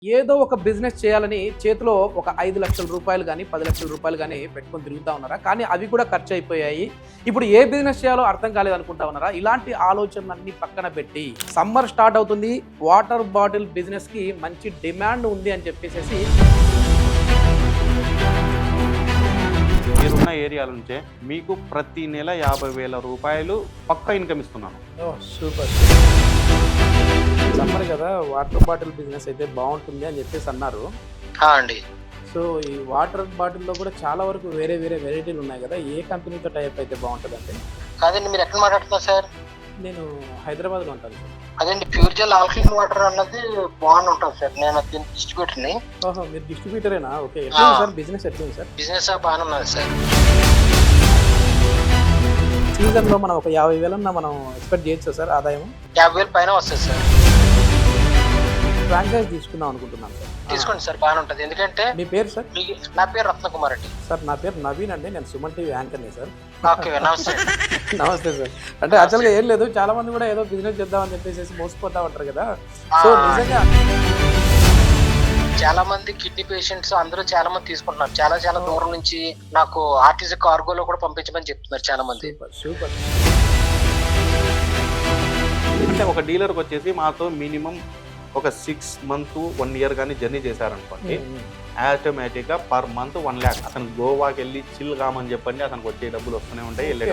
ఏదో ఒక బిజినెస్ చేయాలని చేతిలో ఒక 5,00,000 రూపాయలు గానీ, 10,00,000 రూపాయలు గానీ పెట్టుకొని తిరుగుతా ఉన్నారా? కానీ అవి కూడా ఖర్చయిపోయాయి. ఇప్పుడు ఏ బిజినెస్ చేయాలో అర్థం కాలేదనుకుంటా ఉన్నారా? ఇలాంటి ఆలోచనలన్నీ పక్కన పెట్టి సమ్మర్ స్టార్ట్ అవుతుంది. వాటర్ బాటిల్ బిజినెస్‌కి మంచి డిమాండ్ ఉంది అని చెప్పేసేసి మీరున్న ఏరియాల నుంచే మీకు ప్రతి నెల 50,000 రూపాయలు పక్కా ఇన్కమ్ ఇస్తున్నాను. ఓహ్! సూపర్. సమ్మర్ కదా! వాటర్ బాటిల్ బిజినెస్ అయితే బావుంటుంది అని చెప్పేసి అన్నారు. అండి. సో, ఈ వాటర్ బాటిల్‌లో కూడా చాలా వరకు వేరే వేరే వెరైటీలు ఉన్నాయి కదా! ఏ కంపెనీతో టై అప్ అయితే బావుంటదండి? కాదండి, మీరు ఎక్కడ మాట్లాడుతున్నారు సార్? నేను హైదరాబాద్‌లో ఉంటాను సార్. అదండి, ప్యూర్ జెల్ ఆల్కలీన్ వాటర్ అన్నది బాగుంది ఉంటుంది సార్. నేను దీని డిస్ట్రిబ్యూటర్ని. ఓహో! మీరు డిస్ట్రిబ్యూటరేనా? ఓకే. ఎట్లుంది సార్ బిజినెస్ ఎట్లుంది సార్? బిజినెస్ బాగానే ఉన్నది సార్. సీజన్‌లో మనం ఒక 50,000 మనం ఎక్స్‌పెక్ట్ చేయొచ్చా సార్ ఆదాయం? 50,000 పైన వస్తుంది సార్. ఫ్రాంచైజ్ తీసుకుందాం అనుకుంటున్నాను సార్. తీసుకోండి సార్, బాగానే ఉంటుంది. ఎందుకంటే మీ పేరు సార్? నా పేరు రత్నకుమార్ అండి. సార్ నా పేరు నవీన్ అండి. నేను సుమన్ టీవీ యాంకర్‌ని సార్. ఓకే, నమస్తే. నమస్తే సార్. అంటే యాక్చువల్‌గా ఏం లేదు. చాలా మంది కూడా ఏదో బిజినెస్ చేద్దామని చెప్పేసి మోసపోతా ఉంటారు కదా! సో నిజంగా చాలా మంది కిడ్నీ పేషెంట్స్ అందరూ చాలా మంది తీసుకుంటున్నారు. చాలా చాలా దూరం నుంచి నాకు ఆర్టీసీ కార్గోలో కూడా పంపించమని చెప్తున్నారు చాలా మంది. సూపర్. సూపర్. అంటే ఒక డీలర్కి వచ్చేసి మాతో మినిమం ఒక 6 మంత్ 1 ఇయర్ కానీ జర్నీ చేశారనుకోండి, ఆటోమేటిక్గా పర్ మంత్ 1 lakh అతను గోవాకి వెళ్ళి చిల్ కామని చెప్పండి, అతనికి వచ్చే డబ్బులు వస్తూనే ఉంటాయి. వెళ్ళే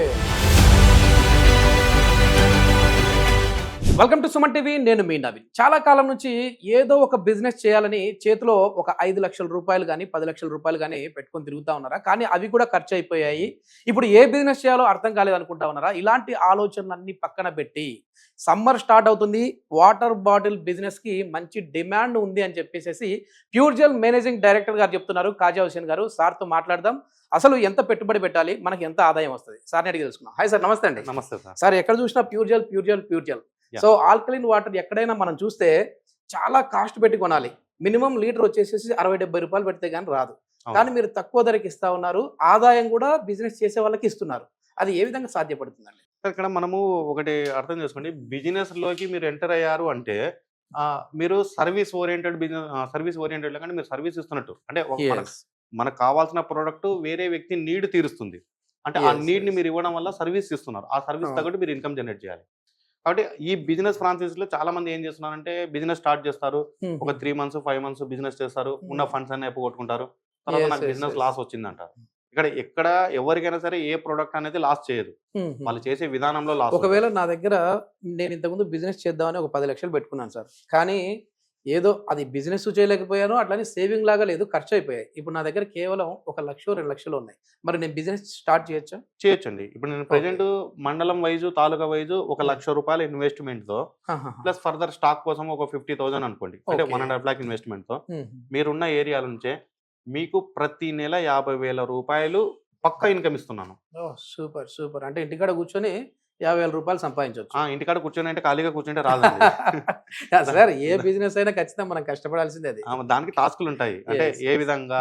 వెల్కమ్ టు సుమన్ టీవీ. నేను మీ నవీన్. చాలా కాలం నుంచి ఏదో ఒక బిజినెస్ చేయాలని చేతిలో ఒక 5,00,000 రూపాయలు గానీ, 10,00,000 రూపాయలు గానీ పెట్టుకొని తిరుగుతా ఉన్నారా? కానీ అవి కూడా ఖర్చయిపోయాయి. ఇప్పుడు ఏ బిజినెస్ చేయాలో అర్థం కాలేదనుకుంటా ఉన్నారా? ఇలాంటి ఆలోచనలన్నీ పక్కన పెట్టి సమ్మర్ స్టార్ట్ అవుతుంది. వాటర్ బాటిల్ బిజినెస్‌కి మంచి డిమాండ్ ఉంది అని చెప్పేసేసి ప్యూర్ జెల్ మేనేజింగ్ డైరెక్టర్ గారు చెప్తున్నారు. కాజా హుసేన్ గారు. సార్‌తో మాట్లాడదాం. అసలు ఎంత పెట్టుబడి పెట్టాలి? మనకి ఎంత ఆదాయం వస్తది? సార్‌ని అడిగి తెలుసుకుందాం. హాయ్ సార్, నమస్తే అండి. నమస్తే సార్. సార్, ఎక్కడ చూసినా pure gel, pure gel, pure gel. So alkaline water ఎక్కడైనా మనం చూస్తే చాలా కాస్ట్ పెట్టి కొనాలి. మినిమం లీటర్ వచ్చేసేసి 60-70 రూపాయలు పెడితే కానీ రాదు. కానీ మీరు తక్కువ ధరకి ఇస్తా ఉన్నారు. ఆదాయం కూడా బిజినెస్ చేసే వాళ్ళకి ఇస్తున్నారు. అది ఏ విధంగా సాధ్యపడుతుందండి? ఇక్కడ మనము ఒకటి అర్థం చేసుకోండి, బిజినెస్ లోకి మీరు ఎంటర్ అయ్యారు అంటే మీరు service oriented business, service oriented కానీ మీరు సర్వీస్ ఇస్తున్నట్టు. అంటే మనకు కావాల్సిన ప్రోడక్ట్ వేరే వ్యక్తి నీడ్ తీరుస్తుంది. అంటే ఆ నీడ్ ని మీరు ఇవ్వడం వల్ల సర్వీస్ ఇస్తున్నారు. ఆ సర్వీస్ తగ్గట్టు మీరు ఇన్కమ్ జనరేట్ చేయాలి. కాబట్టి ఈ బిజినెస్ ఫ్రాంచైజీలో చాలా మంది ఏం చేస్తున్నారంటే బిజినెస్ స్టార్ట్ చేస్తారు, ఒక 3 months 5 months బిజినెస్ చేస్తారు, ఉన్న ఫండ్స్ అన్ని అయిపోగొట్టుకుంటారు, తర్వాత నాకు బిజినెస్ లాస్ వచ్చిందంటారు. ఎక్కడ ఎవరికైనా సరే ఏ ప్రోడక్ట్ అనేది లాస్ చేయదు, వాళ్ళు చేసే విధానంలో లాస్. ఒకవేళ నా దగ్గర నేను ఇంతకుముందు బిజినెస్ చేద్దామని ఒక 10,00,000 పెట్టుకున్నాను సార్. కానీ ఏదో అది బిజినెస్ చేయలేకపోయాను, అట్లానే సేవింగ్ లాగా లేదు, ఖర్చు అయిపోయాయి. ఇప్పుడు నా దగ్గర కేవలం 1,00,000 2,00,000 ఉన్నాయి. మరి నేను బిజినెస్ స్టార్ట్ చేయొచ్చా? చేయొచ్చండి. ఇప్పుడు నేను ప్రెజెంట్ మండలం వైజ్ తాలూకా వైజ్ 1,00,000 రూపాయల ఇన్వెస్ట్మెంట్ తో ప్లస్ ఫర్దర్ స్టాక్ కోసం ఒక 50,000 అనుకోండి, అంటే 1.5 lakh ఇన్వెస్ట్మెంట్ తో మీరున్న ఏరియాల నుంచే మీకు ప్రతి నెల 50,000 రూపాయలు పక్కా ఇన్కమ్ ఇస్తున్నాను. సూపర్. సూపర్. అంటే ఇంటికాడ కూర్చొని 50,000 రూపాయలు సంపాదించవచ్చు. ఇంటికాడ కూర్చొని అంటే ఖాళీగా కూర్చుంటే రాదండి. సార్, ఏ బిజినెస్ అయినా ఖచ్చితంగా మనం కష్టపడాల్సిందే. అది దానికి టాస్కులు ఉంటాయి. అంటే ఏ విధంగా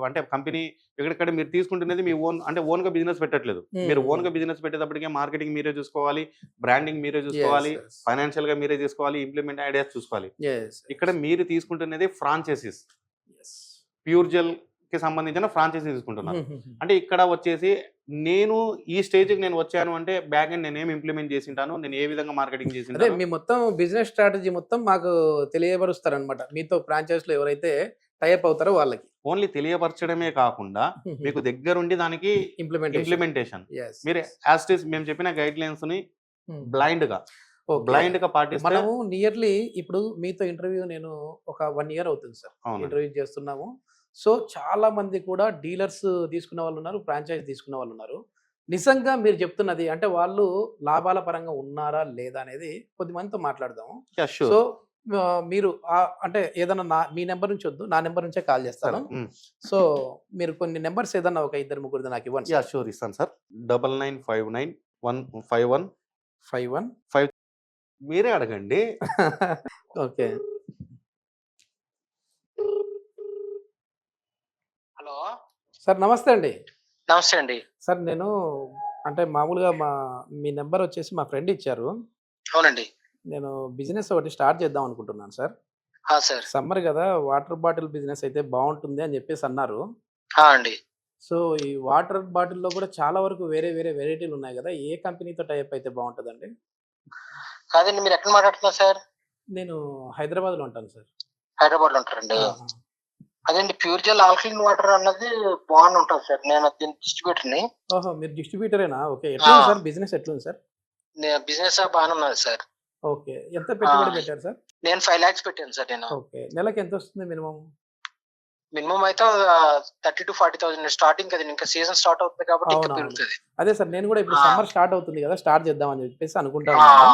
అంటే కంపెనీ ఎక్కడెక్కడ మీరు తీసుకుంటున్నది మీ ఓన్, అంటే ఓన్ గా బిజినెస్ పెట్టట్లేదు. మీరు ఓన్ గా బిజినెస్ పెట్టేటప్పటికే మార్కెటింగ్ మీరే చూసుకోవాలి, బ్రాండింగ్ మీరే చూసుకోవాలి, ఫైనాన్షియల్ గా మీరే చూసుకోవాలి, ఇంప్లిమెంట్ ఐడియాస్ చూసుకోవాలి. ఇక్కడ మీరు తీసుకుంటున్నది ఫ్రాంచైజీస్, ప్యూర్ జెల్ కి సంబంధించిన ఫ్రాంచైజీ తీసుకుంటున్నారు. అంటే ఇక్కడ వచ్చేసి నేను ఈ స్టేజ్ కి నేను వచ్చాను అంటే బ్యాక్ ఎండ్ నేను ఏం ఇంప్లిమెంట్ చేసి ఉంటాను, నేను ఏ విధంగా మార్కెటింగ్ చేసి ఉంటాను, మీ మొత్తం బిజినెస్ స్ట్రాటజీ మొత్తం మాకు తెలియపరుస్తారు అనమాట. మీతో ఫ్రాంచైజ్ లో ఎవరైతే టైప్ అవుతారో వాళ్ళకి ఓన్లీ తెలియపరచడమే కాకుండా మీకు దగ్గరుండి దానికి ఇంప్లిమెంటేషన్ మీరు యాజ్ మేము చెప్పిన గైడ్ లైన్స్ ని బ్లైండ్ గా పాటిస్తే మనము నియర్లీ ఇప్పుడు మీతో ఇంటర్వ్యూ నేను ఒక 1 year అవుతుంది సార్ ఇంటర్వ్యూ చేస్తున్నాము. సో చాలా మంది కూడా డీలర్స్ తీసుకున్న వాళ్ళు ఉన్నారు, ఫ్రాంచైజ్ తీసుకున్న వాళ్ళు ఉన్నారు. నిజంగా మీరు చెప్తున్నది అంటే వాళ్ళు లాభాల పరంగా ఉన్నారా లేదా అనేది కొద్దిమందితో మాట్లాడదాము. సో మీరు అంటే ఏదన్నా మీ నెంబర్ నుంచి వద్దు, నా నెంబర్ నుంచే కాల్ చేస్తాను. సో మీరు కొన్ని నెంబర్స్ ఏదన్నా ఒక 2-3 నాకు ఇవ్వండి. షూర్ ఇస్తాను సార్. 99591515 మీరే అడగండి. ఓకే. హలో సార్, నమస్తే అండి. నమస్తే అండి. సార్, నేను అంటే మామూలుగా మీ నెంబర్ వచ్చేసి మా ఫ్రెండ్ ఇచ్చారు. అవునండి. నేను బిజినెస్ ఒకటి స్టార్ట్ చేద్దాం అనుకుంటున్నాను సార్. సార్. సమ్మర్ కదా, వాటర్ బాటిల్ బిజినెస్ అయితే బాగుంటుంది అని చెప్పేసి అన్నారు. అండి. సో ఈ వాటర్ బాటిల్లో కూడా చాలా వరకు వేరే వేరే వెరైటీలు ఉన్నాయి కదా, ఏ కంపెనీతో టైప్ అయితే బాగుంటుందండి? కాదండి, మీరు ఎక్కడ మాట్లాడుతున్నారు సార్? నేను హైదరాబాద్లో ఉంటాను సార్. హైదరాబాద్ లో ఉంటారండి. ఆహా. అదండి, ప్యూర్ జెల్ ఆల్కలైన్ వాటర్ అన్నది బాగుంది ఉంటుంది సార్. నేను దీని డిస్ట్రిబ్యూటర్ ని. ఓహో, మీరు డిస్ట్రిబ్యూటరేనా? ఓకే, ఎట్లుంది సార్ బిజినెస్, ఎట్లుంది సార్? బిజినెస్ బాగానే ఉన్నది సార్. ఓకే, ఎంత పెట్టుబడి పెట్టారు సార్? నేను 5 lakhs పెట్టాను సార్. నేను ఓకే, నెలకి ఎంత వస్తుంది మినిమం? మినిమం అయితే 30 to 40,000 స్టార్టింగ్ కదండి. ఇంకా సీజన్ స్టార్ట్ అవుతుంది కాబట్టి ఇంకా అవునవును. పెరుగుతుంది. అదే సార్, నేను కూడా ఇప్పుడు ఆ. సమ్మర్ స్టార్ట్ అవుతుంది కదా, స్టార్ట్ చేద్దామని చెప్పేసి అనుకుంటా ఆ, ఉన్నాను.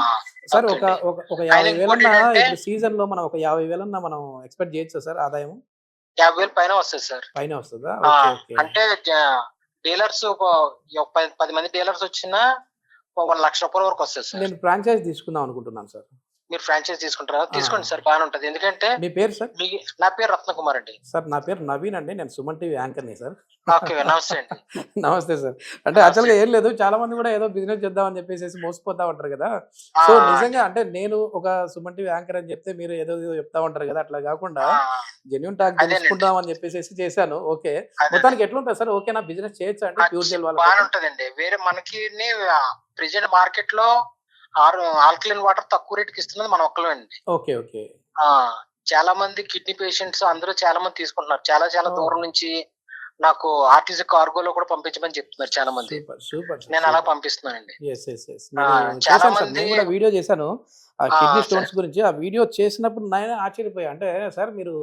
సార్ ఓకే ఒక అండి. ఒక ఒక ఆయన 50,000 ఇంకోటి అన్నా ఏంటంటే ఇప్పుడు సీజన్ లో మనం ఒక 50,000 అన్నా మనం ఎక్స్పెక్ట్ చేయొచ్చా సార్ ఆదాయం? 50,000 పైన వస్తుంది సార్. పైన వస్తుందా? ఆ, ఓకే ఓకే. అంటే డీలర్స్ 10 మంది డీలర్స్ వచ్చినా 1 లక్ష రూపాయల వరకు వస్తుంది సార్. నేను ఫ్రాంచైజ్ తీసుకుందాం అనుకుంటున్నాను సార్. మీరు ఫ్రాంచైజ్ తీసుకుంటారా? ఆ. తీసుకోండి సార్, బాగానే ఉంటది. ఎందుకంటే మీ పేరు సార్? నా పేరు రత్నకుమార్ అండి. సార్ నా పేరు నవీన్ అండి, నేను సుమన్ టీవీ యాంకర్ని సార్. ఓకే, నమస్తే అండి. నమస్తే సార్. అంటే నమస్తే. యాక్చువల్గా ఏం లేదు, చాలా మంది కూడా ఏదో బిజినెస్ చేద్దామని చెప్పేసి మోసపోతా ఉంటారు కదా. ఆ, సో నిజంగా అంటే నేను ఒక సుమన్ టీవీ యాంకర్ అని చెప్తే మీరు ఏదో ఏదో చెప్తా ఉంటారు కదా, అట్లా కాకుండా ఆ, జెన్యూన్ టాక్ అదేనండి. తెలుసుకుందాం అని చెప్పేసి చేశాను. ఓకే, అదే. మొత్తానికి ఎట్లుంటుంది సార్? ఓకే, నా బిజినెస్ చేయొచ్చా అంటే ప్యూర్ జెల్ బాగానే వాళ్ళ? ఉంటదండి. వేరే మనకి ప్రెసెంట్ మార్కెట్ లో ఆల్కలైన్ వాటర్ తక్కువ రేటుకి ఇస్తున్నది మన ఒక్కలో అండి. Okay okay. ఆ, చాలా మంది కిడ్నీ పేషెంట్స్ అందరూ చాలా మంది తీసుకుంటున్నారు. చాలా చాలా ఓ. దూరం నుంచి నాకు ఆర్టీసీ కార్గోలో కూడా పంపించమని చెప్తున్నారు చాలా మంది. సూపర్ సూపర్ నేను అలా పంపిస్తున్నానండి. Yes yes yes. ఆ, నేను చాలా చేశాను సార్, మంది నేను కూడా వీడియో చేశాను ఆ ఆ, కిడ్నీ సరే. స్టోన్స్ గురించి. ఆ వీడియో చేసినప్పుడు నేను ఆశ్చర్యపోయా. అంటే సార్ మీరు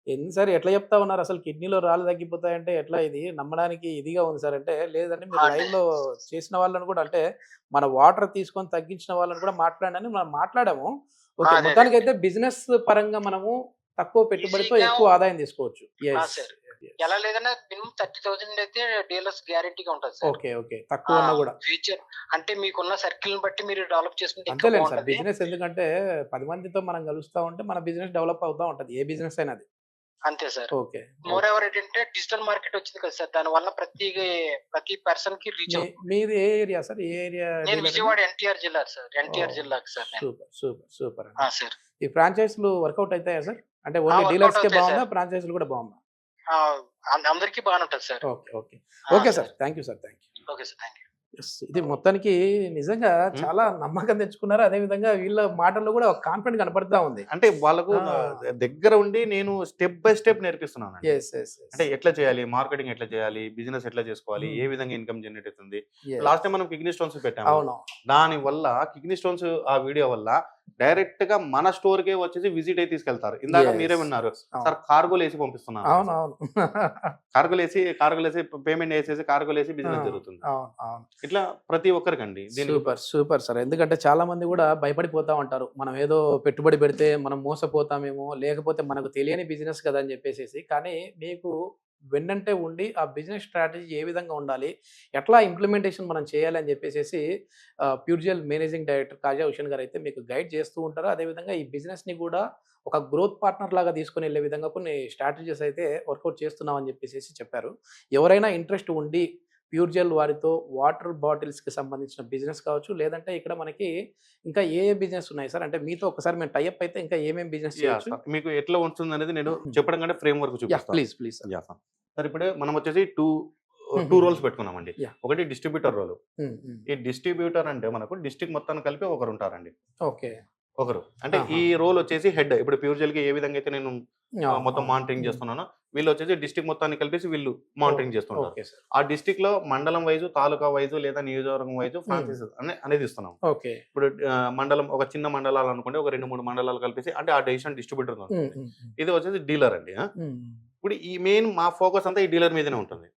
ఏంది సార్ ఎట్లా చెప్తా ఉన్నారు, అసలు కిడ్నీలో రాళ్ళు తగ్గిపోతాయంటే ఎట్లా, ఇది నమ్మడానికి ఇదిగా ఉంది సార్ అంటే. లేదంటే మీరు అండి. లైవ్ లో చేసిన వాళ్ళని కూడా, అంటే మన వాటర్ తీసుకొని తగ్గించిన వాళ్ళని కూడా మాట్లాడని మనం మాట్లాడాము. ఓకే, అదే మొత్తానికి అయితే బిజినెస్ పరంగా మనము తక్కువ పెట్టుబడితో ఈజీగా ఎక్కువ ఆదాయం తీసుకోవచ్చు. ఎస్. సార్. ఎలా లేదన్నా మినిమం 30,000 అయితే డీలర్స్ గ్యారెంటీగా ఉంటుంది సార్. ఓకే ఓకే, తక్కువ ఉన్నా కూడా ఫ్యూచర్ అంటే మీకున్న సర్కిల్ బట్టి మీరు డెవలప్ చేసుకుంటే ఇంకా అంతేలేండి సార్. బాగుంటది. బిజినెస్ ఎందుకంటే 10 మందితో మనం కలుస్తా ఉంటే మన బిజినెస్ డెవలప్ అవుతా ఉంటది, ఏ బిజినెస్ అయినా అది. అంతే సార్. ఓకే. మోర్ ఎవర్ ఏంటంటే డిజిటల్ మార్కెట్ వచ్చింది కదా సార్, దాని వల్ల ప్రతి పర్సన్ కి రీచ్ అవుతుంది. మీది ఏ ఏరియా సార్? ఏ ఏరియా? నేను విజయవాడ ఎన్టీఆర్ జిల్లా సార్. ఎన్టీఆర్ జిల్లాకి సార్ నేను. సూపర్ సూపర్ సూపర్ అండి. సార్. ఈ ఫ్రాంచైజీలు వర్కౌట్ అవుతాయా సార్? అంటే ఓన్లీ workout డీలర్స్ కే అవుతాయి బాగుందా, సార్. ఫ్రాంచైజీలు కూడా బాగుందా? అందరికీ బాగానే ఉంటుంది sir. Okay okay okay sir, thank you sir, thank you. Okay sir, thank you. ఇది మొత్తానికి నిజంగా చాలా నమ్మకం తెచ్చుకున్నారు. అదే విధంగా వీళ్ళ మాటల్లో కూడా ఒక కాన్ఫిడెంట్ కనపడతా ఉంది. అంటే వాళ్ళకు ఆ. దగ్గర ఉండి నేను స్టెప్ బై స్టెప్ నేర్పిస్తున్నాను. ఎస్ ఎస్ అంటే ఎట్లా చేయాలి, మార్కెటింగ్ ఎట్లా చేయాలి, బిజినెస్ ఎట్లా చేసుకోవాలి, Hmm. ఏ విధంగా ఇన్కమ్ జనరేట్ అవుతుంది. లాస్ట్ టైం మనం కిడ్నీ స్టోన్స్ పెట్టాము. అవును దాని వల్ల కిడ్నీ స్టోన్స్ ఆ వీడియో వల్ల డైరెక్ట్ గా మన స్టోర్ కే వచ్చేసి విజిట్ అయి తీసుకెళ్తారు. ఇందాక Yes. మీరే విన్నారు అవును. సార్, కార్గోలు వేసి పంపిస్తున్నాను. అవును అవును కార్గోలు వేసి పేమెంట్ వేసేసి కార్గోలు వేసి బిజినెస్ జరుగుతుంది. అవును అవును. ఇట్లా ప్రతి ఒక్కరికండి దీనికి సూపర్ సూపర్ సార్. ఎందుకంటే చాలా మంది కూడా భయపడిపోతా ఉంటారు, మనం ఏదో పెట్టుబడి పెడితే మనం మోసపోతామేమో, లేకపోతే మనకు తెలియని బిజినెస్ కదా అని చెప్పేసి. కానీ మీకు వెన్నంటే ఉండి ఆ బిజినెస్ స్ట్రాటజీ ఏ విధంగా ఉండాలి, ఎట్లా ఇంప్లిమెంటేషన్ మనం చేయాలి అని చెప్పేసి ప్యూర్ జెల్ మేనేజింగ్ డైరెక్టర్ కాజా హుసేన్ గారు అయితే మీకు గైడ్ చేస్తూ ఉంటారు. అదేవిధంగా ఈ బిజినెస్ని కూడా ఒక గ్రోత్ పార్ట్నర్ లాగా తీసుకొని వెళ్ళే విధంగా కొన్ని స్ట్రాటజీస్ అయితే వర్కౌట్ చేస్తున్నామని చెప్పేసి చెప్పారు. ఎవరైనా ఇంట్రెస్ట్ ఉండి ప్యూర్ జెల్ వారితో వాటర్ బాటిల్స్కి సంబంధించిన బిజినెస్ కావచ్చు, లేదంటే ఇక్కడ మనకి ఇంకా ఏ బిజినెస్ ఉన్నాయి సార్? అంటే మీతో ఒకసారి మేము టైఅప్ అయితే ఇంకా ఏమేమి బిజినెస్ Yeah, చేయొచ్చు? sir. మీకు ఎట్లా ఉంటుంది అనేది నేను చెప్పడం కంటే ఫ్రేమ్ వర్క్ చూపిస్తాను. Please please sir. Yeah, sir. Sir ఇప్పుడు మనం వచ్చేసి టూ రోల్స్ పెట్టుకున్నామండి. Yeah. ఒకటి డిస్ట్రిబ్యూటర్ రోల్. ఈ డిస్ట్రిబ్యూటర్ అంటే మనకు డిస్ట్రిక్ట్ మొత్తాన్ని కలిపి ఒకరు ఉంటారండి. ఓకే. ఒకరు అంటే ఆహా. ఈ రోల్ వచ్చేసి హెడ్. ఇప్పుడు ప్యూర్ జెల్ కి ఏ విధంగా అయితే నేను మొత్తం మానిటరింగ్ చేస్తున్నానో, వీళ్ళు వచ్చేసి డిస్ట్రిక్ట్ మొత్తాన్ని కలిపేసి వీళ్ళు మానిటరింగ్ చేస్తుంటారు. Okay sir. ఆ డిస్ట్రిక్ట్ లో మండలం వైజు, తాలూకా వైజు లేదా నియోజకవర్గం వైజు ఫ్రాంచైజ్ అనేది ఇస్తున్నాం. ఓకే. ఇప్పుడు మండలం ఒక చిన్న మండలాలు అనుకుంటే ఒక 2-3 మండలాలు కలిపేసి అంటే ఆ డెసిషన్ డిస్ట్రిబ్యూటర్. ఇది వచ్చేసి డీలర్ అండి. ఇప్పుడు ఈ మెయిన్ మా ఫోకస్ అంతా ఈ డీలర్ మీదనే ఉంటుంది.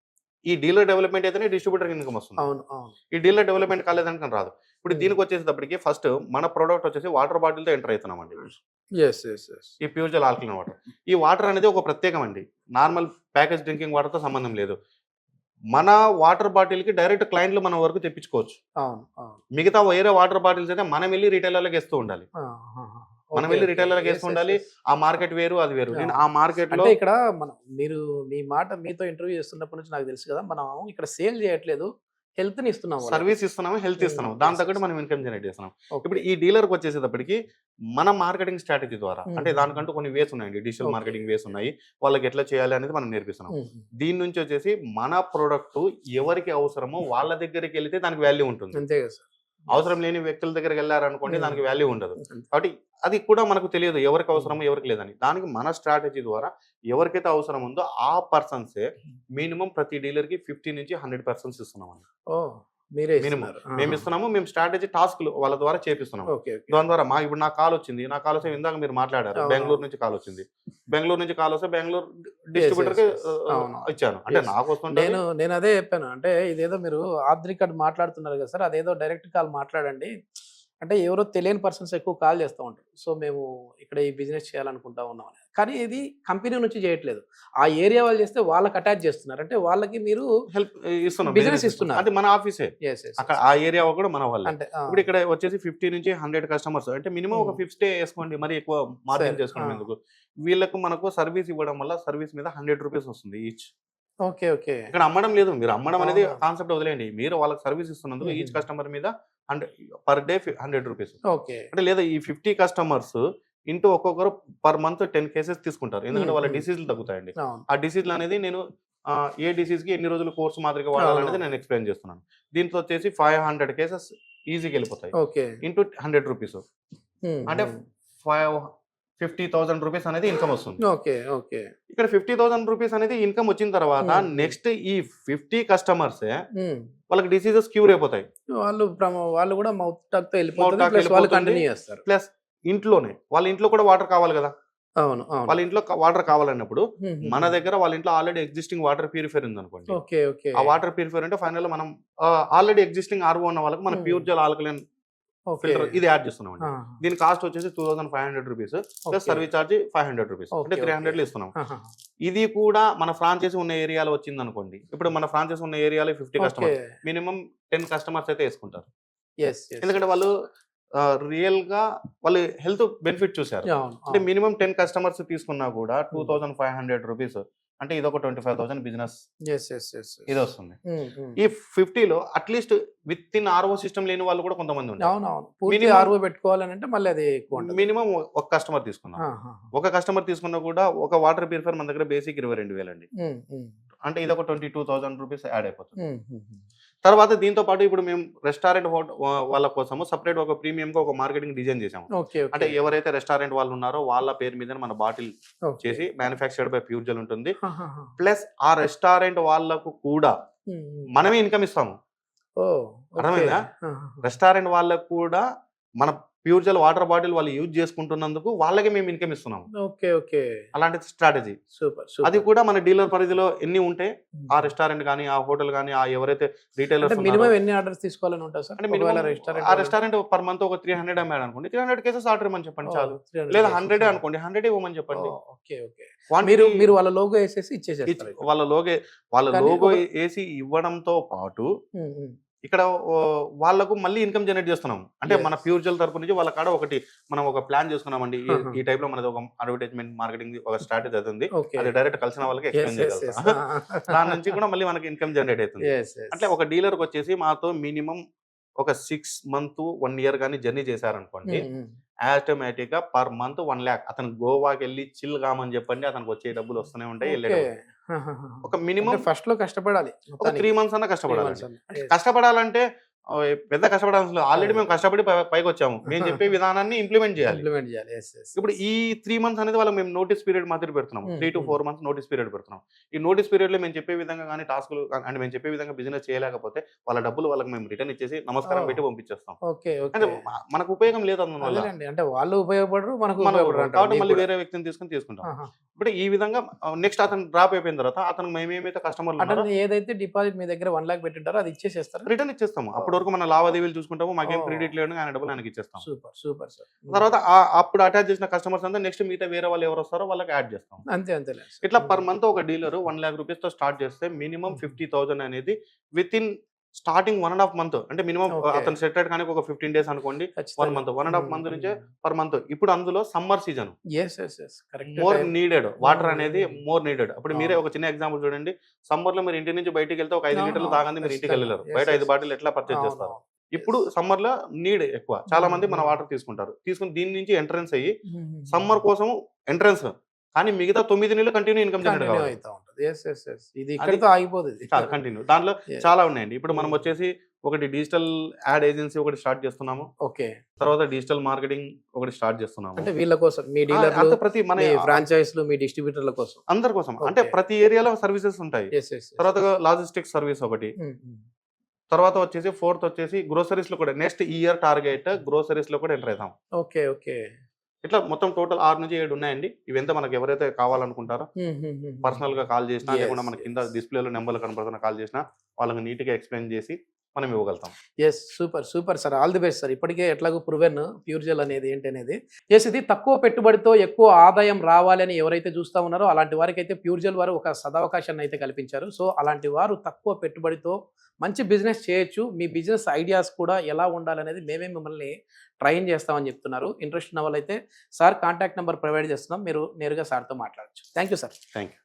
ఈ డీలర్ డెవలప్మెంట్ అయితేనే డిస్ట్రిబ్యూటర్ ఇన్కమ్ వస్తుంది. అవును అవును. ఈ డీలర్ డెవలప్మెంట్ కాలేదంటే రాదు. ఇప్పుడు దీనికి వచ్చేటప్పటికి ఫస్ట్ మన ప్రోడక్ట్ వచ్చేసి వాటర్ బాటిల్ తో ఎంటర్ అవుతున్నామండి. Yes yes yes. ఈ ప్యూర్ జెల్ ఆల్కలైన్ వాటర్. ఈ వాటర్ అనేది ఒక ప్రత్యేకం అండి. నార్మల్ ప్యాకేజ్ డ్రింకింగ్ వాటర్ తో సంబంధం లేదు. మన వాటర్ బాటిల్ కి డైరెక్ట్ క్లయింట్లు మన వరకు తెప్పించుకోవచ్చు. అవును అవును. మిగతా వేరే వాటర్ బాటిల్స్ అయితే మనం వెళ్ళి రిటైలర్లకు వేస్తూ ఉండాలి. మనం వెళ్ళి రిటైలర్లకు వేస్తూ ఉండాలి. ఆ మార్కెట్ వేరు, అది వేరు. నేను ఆ మార్కెట్ లో అంటే ఇక్కడ మనం మీరు మీ మాట మీతో ఇంటర్వ్యూ చేస్తున్నప్పటి నుంచి నాకు తెలుసు కదా, మనం ఇక్కడ సేల్ చేయట్లేదు, హెల్త్ ని ఇస్తున్నాం వాళ్ళకి. సర్వీస్ ఇస్తున్నాము, హెల్త్ ఇస్తున్నాము, దాని Yes, తగ్గట్టు yes. మనం ఇన్కమ్ జనరేట్ చేస్తున్నాం. Okay. ఇప్పుడు ఈ డీలర్కి వచ్చేసేటప్పటికి మన మార్కెటింగ్ స్ట్రాటజీ ద్వారా, అంటే Mhm. దానికంటూ కొన్ని వేస్ ఉన్నాయండి, డిజిటల్ Okay. మార్కెటింగ్ వేస్ ఉన్నాయి, వాళ్ళకి ఎట్లా చేయాలి అనేది మనం నేర్పిస్తున్నాం. Mhm. దీని నుంచి వచ్చేసి మన ప్రోడక్ట్ ఎవరికి అవసరమో వాళ్ళ దగ్గరికి వెళ్తే దానికి వాల్యూ ఉంటుంది. అంతే కదా సార్. అవసరం లేని వ్యక్తుల దగ్గరికి వెళ్ళారనుకోండి Mhm. దానికి వాల్యూ ఉండదు. కాబట్టి అది కూడా మనకు తెలియదు ఎవరికి అవసరమో ఎవరికి లేదని. దానికి మన స్ట్రాటజీ ద్వారా ఎవరికైతే అవసరం ఉందో ఆ పర్సన్సే మినిమం ప్రతి డీలర్కి 50 నుంచి 100% ఇస్తున్నామండి. ఓ మీరే మినిమం ఇస్తున్నారు. మేము ఇస్తున్నాము. మేము స్ట్రాటజీ టాస్క్లు వాళ్ళ ద్వారా చేపిస్తున్నాము. ఓకే దాని ద్వారా ఇప్పుడు నాకు కాల్ వచ్చింది, నా కాల్ వస్తే ఇందాక మీరు మాట్లాడారు, అవును. బెంగళూరు నుంచి కాల్ వచ్చింది. బెంగళూరు నుంచి కాల్ వస్తే బెంగళూరు డిస్ట్రిబ్యూటర్ కి yes. అవును. ఇచ్చాను. అంటే Yes. నాకు వస్తుంటే నేను అదే చెప్పాను. అంటే ఇదేదో మీరు ఆఫ్ ది రికార్డ్ మాట్లాడుతున్నారు కదా సార్, అదేదో డైరెక్ట్ కాల్ మాట్లాడండి. అంటే ఎవరో తెలియని పర్సన్స్ ఎక్కువ కాల్ చేస్తూ ఉంటారు. సో మేము ఇక్కడ ఈ బిజినెస్ చేయాలనుకుంటా ఉన్నాం అని. కానీ ఇది కంపెనీ నుంచి చేయట్లేదు, ఆ ఏరియా వాళ్ళు చేస్తే వాళ్ళకి అటాచ్ చేస్తున్నారు. అంటే వాళ్ళకి మీరు హెల్ప్ ఇస్తున్నాం, బిజినెస్ ఇస్తున్నారు. అది మన ఆఫీసే, yes, yes, అక్కడ ఆ ఏరియా కూడా మన వాళ్ళే. అంటే ఇప్పుడు ఇక్కడ వచ్చేసి 50 నుంచి 100 కస్టమర్స్, అంటే మినిమం ఒక 50 వేసుకోండి, మరి ఎక్కువ మార్జిన్ సరే. చేసుకోండి ఎందుకు. వీళ్ళకు మనకు సర్వీస్ ఇవ్వడం వల్ల సర్వీస్ మీద 100 రూపీస్ వస్తుంది ఈచ్. ఓకే ఓకే ఇక్కడ అమ్మడం లేదు, మీరు అమ్మడం అనేది అవును. కాన్సెప్ట్ వదిలేయండి, మీరు వాళ్ళకి సర్వీస్ ఇస్తున్నందుకు Mhm. ఈచ్ కస్టమర్ మీద పర్ డే 100 రూపీస్. ఓకే అంటే లేదా ఈ 50 కస్టమర్స్ ఇంటూ ఒక్కొక్కరు పర్ మంత్ 10 కేసెస్ తీసుకుంటారు, ఎందుకంటే వాళ్ళ డిసీజులు తగ్గుతాయండి. అవును. ఆ డిసీజులు అనేది నేను ఏ డిసీజ్ కి ఎన్ని రోజులు కోర్సు మాదిరిగా వాడాలనేది నేను ఎక్స్ప్లెయిన్ చేస్తున్నాను. దీంట్లో వచ్చేసి 500 కేసెస్ ఈజీగా వెళ్ళిపోతాయి ఓకే ఇంటూ 100 రూపీస్, అంటే 50,000 రూపీస్ అనేది ఇన్కమ్ వస్తుంది. ఓకే ఓకే ఇక్కడ 50,000 రూపీస్ అనేది ఇన్కమ్ వచ్చిన తర్వాత నెక్స్ట్ ఈ 50 కస్టమర్స్ వాళ్ళకి డిసీజెస్ క్యూర్ అయిపోతాయి. వాళ్ళు కూడా మౌత్ టాక్ తో Mouth వెళ్ళిపోతుంది, talk ప్లస్ వాళ్ళు వెళ్ళిపోతుంది. కంటిన్యూ చేస్తారు. ప్లస్ ఇంట్లోనే వాళ్ళ ఇంట్లో కూడా వాటర్ కావాలి కదా, అవును అవును. వాళ్ళ ఇంట్లో వాటర్ కావాలన్నప్పుడు మన దగ్గర వాళ్ళ ఇంట్లో ఆల్రెడీ ఎగ్జిస్టింగ్ వాటర్ ప్యూరిఫైర్ ఉంది అనుకోండి, ఓకే ఓకే ఆ వాటర్ ప్యూరిఫైర్ అంటే ఫైనల్ మనం ఆల్రెడీ ఎగ్జిస్టింగ్ ఆర్ఓ ఉన్న వాళ్ళకి మనం ప్యూర్ జెల్ ఆల్కలైన్ ఫిల్టర్ ఇది యాడ్ చేస్తున్నాం అండి. దీని కాస్ట్ వచ్చేసి 2,500 rupees plus service charge 500 rupees, అంటే 300 లో ఇస్తున్నాం. ఇది కూడా మన ఫ్రాంచైజీ ఉన్న ఏరియాలో వచ్చింది అనుకోండి, ఇప్పుడు మన ఫ్రాంచైజీ ఉన్న ఏరియాలో 50 కస్టమర్స్ మినిమం 10 కస్టమర్స్ అయితే వేసుకుంటారు, ఎందుకంటే వాళ్ళు రియల్ గా వాళ్ళు హెల్త్ బెనిఫిట్ చూసారు. అంటే మినిమం 10 కస్టమర్స్ తీసుకున్నా కూడా 2,500 రూపీస్, అంటే ఇది ఒక 25,000 బిజినెస్ ఇది వస్తుంది. ఈ 50లో at least within RO system లేని వాళ్ళు కూడా కొంతమంది ఉంటారు. పెట్టుకోవాలంటే మళ్ళీ అది మినిమం ఒక కస్టమర్ తీసుకున్నాం, ఒక కస్టమర్ తీసుకున్నా కూడా ఒక వాటర్ ప్యూరిఫైర్ మన దగ్గర బేసిక్ 22,000 అండి, అంటే ఇది ఒక 22,000 రూపీస్ యాడ్ అయిపోతుంది. తర్వాత దీంతో పాటు ఇప్పుడు మేము రెస్టారెంట్ వాళ్ళ కోసము సపరేట్ ఒక ప్రీమియం గా ఒక మార్కెటింగ్ డిజైన్ చేసాము. అంటే ఎవరైతే రెస్టారెంట్ వాళ్ళు ఉన్నారో వాళ్ళ పేరు మీద మన బాటిల్ చేసి మ్యానుఫ్యాక్చర్డ్ బై ప్యూర్ జెల్ ఉంటుంది, ప్లస్ ఆ రెస్టారెంట్ వాళ్ళకు కూడా మనమే ఇన్కమ్ ఇస్తాము. అర్థమైందా? రెస్టారెంట్ వాళ్ళకు కూడా మన ప్యూర్ జెల్ వాటర్ బాటిల్ వాళ్ళు యూజ్ చేసుకుంటున్నందుకు వాళ్ళకి మేము ఇన్కమ్ ఇస్తున్నాము. అలాంటి స్ట్రాటజీ అది కూడా మన డీలర్ పరిధిలో ఎన్ని ఉంటే ఆ రెస్టారెంట్ కానీ ఆ హోటల్ కానీ ఆ ఎవరైతే రీటైలర్స్ మినిమం ఎన్ని ఆర్డర్స్ తీసుకోవాలని ఉంటుంది సార్? అంటే ఆ రెస్టారెంట్ పర్ మంత్ ఒక 300 అమ్మాడు అనుకోండి, 300 కేసెస్ ఆర్డర్ ఇవ్వమని చెప్పండి చాలు, లేదా 100 అనుకోండి 100 ఇవ్వమని చెప్పండి. మీరు వాళ్ళ లోగో వేసేసి ఇచ్చేసేస్తారు. వాళ్ళ లోగో వేసి ఇవ్వడంతో పాటు ఇక్కడ వాళ్ళకు మళ్ళీ ఇన్కమ్ జనరేట్ చేస్తున్నాం. అంటే మన ప్యూర్ జెల్ తరపు నుంచి వాళ్ళ కాడ ఒకటి మనం ఒక ప్లాన్ చేసుకున్నామండి, ఈ టైప్ లో మనది ఒక అడ్వర్టైజ్మెంట్ మార్కెటింగ్ ఒక స్ట్రాటజీ అవుతుంది, అది డైరెక్ట్ కలిసిన వాళ్ళకి ఎక్స్ప్లెయిన్ చేయగలుగుతాం. దాని నుంచి కూడా మళ్ళీ మనకి ఇన్కమ్ జనరేట్ అవుతుంది. అంటే ఒక డీలర్ కి వచ్చేసి మాతో మినిమం ఒక 6 months 1 year కానీ జర్నీ చేశారనుకోండి, ఆటోమేటిక్ గా పర్ మంత్ 1 lakh అతను గోవాకి వెళ్ళి చిల్ కామని చెప్పండి, అతనికి వచ్చే డబ్బులు వస్తూనే ఉంటాయి. ఒక మినిమం ఫస్ట్ లో కష్టపడాలి, ఒక 3 months అన్న కష్టపడాలి. కష్టపడాలంటే పెద్ద కష్టపడాల్సిన ఆల్రెడీ మేము కష్టపడి పైకి వచ్చాము, మేము చెప్పే విధానాన్ని ఇంప్లిమెంట్ చేయాలి. ఇప్పుడు ఈ 3 months అనేది వాళ్ళకి మేము నోటీస్ పీరియడ్ మాత్రం పెడుతున్నాం, 3 to 4 months నోటీస్ పీరియడ్ పెడుతున్నాం. ఈ నోటీస్ పీరియడ్ లో మేము చెప్పే విధంగా కానీ టాస్క్లు అంటే మేము చెప్పే విధంగా బిజినెస్ చేయలేకపోతే వాళ్ళ డబ్బులు వాళ్ళకి మేము రిటర్న్ ఇచ్చేసి నమస్కారం పెట్టి పంపించేస్తాం. అంటే మనకు ఉపయోగం లేదు అందువల్ల, అంటే వాళ్ళు ఉపయోగపడరు కాబట్టి మళ్ళీ వేరే వ్యక్తిని తీసుకుంటాం. ఇప్పుడు ఈ విధంగా నెక్స్ట్ అతను డ్రాప్ అయిపోయిన తర్వాత అతను మేమేమైతే కస్టమర్లు ఏదైతే డిపాజిట్ మీ దగ్గర 1 lakh పెట్టింటారో అది ఇచ్చేసేస్తారు, రిటర్న్ ఇచ్చేస్తాము. అప్పటి వరకు మన లావాదేవీలు చూసుకుంటాము, మాకేం క్రెడిట్ లేదు, ఆయన డబ్బులు ఆయనకి ఇచ్చేస్తాం. సూపర్. తర్వాత అప్పుడు అటాచ్ చేసిన కస్టమర్స్ అంతా నెక్స్ట్ మిగతా వేరే వాళ్ళు ఎవరు వస్తారో వాళ్ళకి యాడ్ చేస్తాం. అంతే. ఇట్లా పర్ మంత్ ఒక డీలర్ 1 lakh రూపీస్ తో స్టార్ట్ చేస్తే మినిమం 50,000 అనేది విత్ ఇన్ స్టార్టింగ్ 1.5 మంత్ అంటే మినిమం Okay. అతను సెట్ అయ్యాడు కానీ ఒక 15 డేస్ అనుకోండి, 1 మంత్ 1.5 మంత్ నుంచే పర్ మంత్. ఇప్పుడు అందులో summer season more needed, water అనేది మోర్ నీడెడ్. అప్పుడు మీరే ఒక చిన్న ఎగ్జాంపుల్ చూడండి, సమ్మర్ లో మీరు ఇంటి నుంచి బయటికి వెళ్తే ఒక 5 లీటర్లు తాగంది మీరు ఇంటికి వెళ్ళలేరు, బయట 5 బాటిల్ ఎట్లా పర్చేజ్ చేస్తారు. ఇప్పుడు సమ్మర్ లో నీడ్ ఎక్కువ, చాలా మంది మన వాటర్ తీసుకుంటారు, తీసుకుని దీని నుంచి ఎంట్రన్స్ అయ్యి సమ్మర్ కోసం ఎంట్రన్స్, కానీ మిగతా 9 నెలలు కంటిన్యూ ఇన్కమ్ జనరేట్ కావాలి. ఇది ఇక్కడితో ఆగిపోతుంది. కంటిన్యూ దాంట్లో Yes. చాలా ఉన్నాయండి. ఇప్పుడు మనం వచ్చేసి ఒకటి డిజిటల్ యాడ్ ఏజెన్సీ ఒకటి స్టార్ట్ చేస్తున్నాము, ఓకే, తర్వాత డిజిటల్ మార్కెటింగ్ ఒకటి స్టార్ట్ చేస్తున్నాము. అంటే వీళ్ళ కోసం మీ డీలర్లు, అంత ప్రతి మన మీ ఫ్రాంచైజ్లు, మీ డిస్ట్రిబ్యూటర్ల కోసం అందరి కోసం, అంటే Okay. ప్రతి ఏరియాలో సర్వీసెస్ ఉంటాయి. తర్వాత లాజిస్టిక్స్ సర్వీస్ ఒకటి, తర్వాత వచ్చేసి ఫోర్త్ వచ్చేసి గ్రోసరీస్ లో కూడా నెక్స్ట్ ఇయర్ టార్గెట్ గ్రోసరీస్ లో కూడా ఎంటర్ అవుతాం. ఓకే ఓకే ఇట్లా మొత్తం టోటల్ 6 నుంచి 7 ఉన్నాయండి. ఇవంతా మనకి ఎవరైతే కావాలనుకుంటారో పర్సనల్ గా కాల్ చేసినా, Yes, లేకుండా మన కింద yes. డిస్ప్లేలో నెంబర్లు కనపడుతున్న కాల్ చేసినా వాళ్ళకి నీట్ గా ఎక్స్ప్లెయిన్ చేసి మనం ఇవ్వగలుగుతాం. Yes, super sir, all the best sir. ఇప్పటికే ఎట్లాగో ప్రూవెన్ ప్యూర్ జెల్ అనేది ఏంటి అనేది. ఎస్, ఇది తక్కువ పెట్టుబడితో ఎక్కువ ఆదాయం రావాలని ఎవరైతే చూస్తా ఉన్నారో అలాంటి వారికి అయితే ప్యూర్ జెల్ వారు ఒక సదవకాశాన్ని అయితే కల్పించారు. సో అలాంటి వారు తక్కువ పెట్టుబడితో మంచి బిజినెస్ చేయొచ్చు. మీ బిజినెస్ ఐడియాస్ కూడా ఎలా ఉండాలనేది మేమే మిమ్మల్ని ట్రైన్ చేస్తామని చెప్తున్నారు. ఇంట్రెస్ట్ ఉన్న వాళ్ళైతే సార్ కాంటాక్ట్ నెంబర్ ప్రొవైడ్ చేస్తున్నాం, మీరు నేరుగా సార్తో మాట్లాడచ్చు. Thank you sir. Thank you.